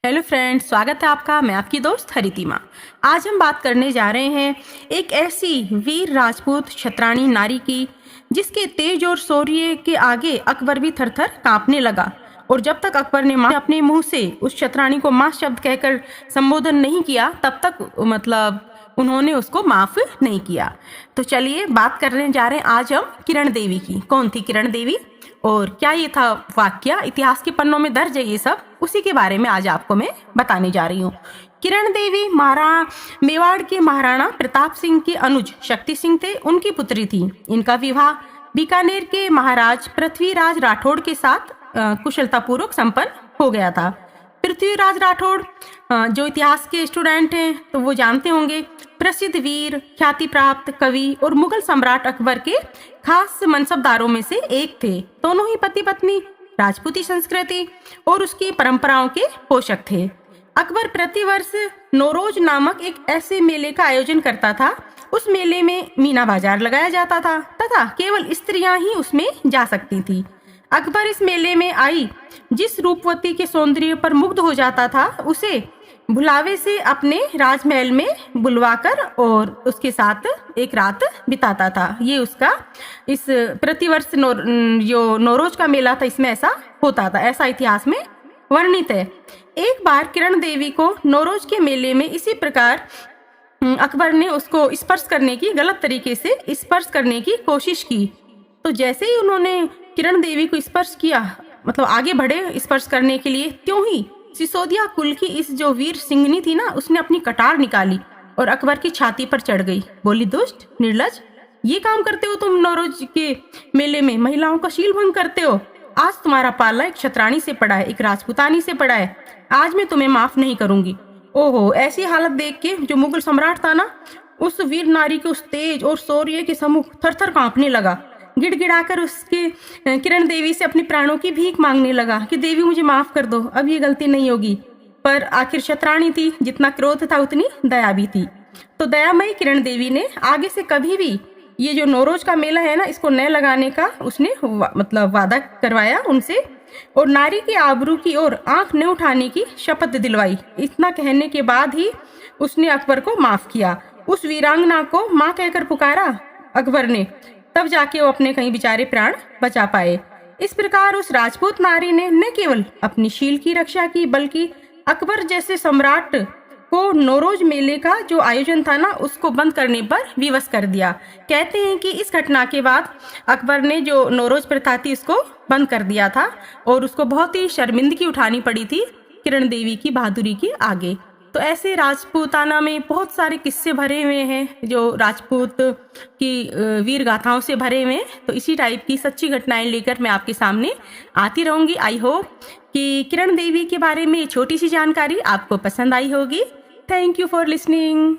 Hello friends, स्वागत है आपका। मैं आपकी दोस्त हरितिमा। आज हम बात करने जा रहे हैं एक ऐसी वीर राजपूत क्षत्राणी नारी की जिसके तेज और शौर्य के आगे अकबर भी थर-थर कांपने लगा। और जब तक अकबर ने अपने मुंह से उस क्षत्राणी को मां शब्द कहकर संबोधन नहीं किया, तब तक उन्होंने उसको माफ नहीं किया। तो चलिए बात करने जा रहे हैं आज हम किरण देवी की। कौन थी किरण देवी और क्या ये था वाक्य, इतिहास के पन्नों में दर्ज है ये सब, उसी के बारे में आज आपको मैं बताने जा रही हूँ। किरण देवी मेवाड़ के महाराणा प्रताप सिंह के अनुज शक्ति सिंह थे, उनकी पुत्री थी। इनका विवाह बीकानेर के महाराज पृथ्वीराज राठौड़ के साथ कुशलतापूर्वक संपन्न हो गया था। पृथ्वीराज राठौड़ जो इतिहास के स्टूडेंट हैं तो वो जानते होंगे, प्रसिद्ध वीर, ख्याति प्राप्त कवि और मुगल सम्राट अकबर के खास मनसबदारों में से एक थे। दोनों ही पति पत्नी राजपूती संस्कृति और उसकी परंपराओं के पोषक थे। अकबर प्रतिवर्ष नौरोज नामक एक ऐसे मेले का आयोजन करता था। उस मेले में मीना बाजार लगाया जाता था तथा केवल स्त्रियां ही उसमें जा सकती थी। अकबर इस मेले में आई जिस रूपवती के सौंदर्य पर मुग्ध हो जाता था, उसे बुलावे से अपने राजमहल में बुलवाकर और उसके साथ एक रात बिताता था। ये उसका इस प्रतिवर्ष जो नौरोज का मेला था, इसमें ऐसा होता था, ऐसा इतिहास में वर्णित है। एक बार किरण देवी को नौरोज के मेले में इसी प्रकार अकबर ने उसको स्पर्श करने की, गलत तरीके से स्पर्श करने की कोशिश की। तो जैसे ही उन्होंने किरण देवी को स्पर्श किया, मतलब आगे बढ़े स्पर्श करने के लिए, त्यों ही सिसोदिया कुल की इस जो वीर सिंहनी थी ना, उसने अपनी कटार निकाली और अकबर की छाती पर चढ़ गई। बोली, दुष्ट निर्लज, ये काम करते हो तुम नौरोज के मेले में, महिलाओं का शील भंग करते हो। आज तुम्हारा पाला एक क्षत्राणी से पड़ा है, एक राजपूतानी से पड़ा है। आज मैं तुम्हें माफ नहीं करूंगी। ओहो, ऐसी हालत देख के जो मुगल सम्राट था ना, उस वीर नारी के उस तेज और शौर्य के सम्मुख थर-थर कांपने लगा। गिड़गिड़ाकर उसके किरण देवी से अपने प्राणों की भीख मांगने लगा कि देवी मुझे माफ कर दो, अब ये गलती नहीं होगी। पर आखिर क्षत्राणी थी, जितना क्रोध था उतनी दया भी थी। तो दयामयी किरण देवी ने आगे से कभी भी ये जो नौरोज का मेला है ना, इसको न लगाने का उसने वादा करवाया उनसे और नारी की आबरू की ओर आंख न उठाने की शपथ दिलवाई। इतना कहने के बाद ही उसने अकबर को माफ किया। उस वीरांगना को माँ कहकर पुकारा अकबर ने, तब जाके वो अपने कहीं बेचारे प्राण बचा पाए। इस प्रकार उस राजपूत नारी ने न केवल अपनी शील की रक्षा की, बल्कि अकबर जैसे सम्राट को नौरोज मेले का जो आयोजन था ना, उसको बंद करने पर विवश कर दिया। कहते हैं कि इस घटना के बाद अकबर ने जो नौरोज प्रथा थी उसको बंद कर दिया था और उसको बहुत ही शर्मिंदगी उठानी पड़ी थी किरण देवी की बहादुरी के आगे। तो ऐसे राजपूताना में बहुत सारे किस्से भरे हुए हैं जो राजपूत की वीर गाथाओं से भरे हुए हैं। तो इसी टाइप की सच्ची घटनाएं लेकर मैं आपके सामने आती रहूंगी। आई होप कि किरण देवी के बारे में छोटी सी जानकारी आपको पसंद आई होगी। Thank you for listening.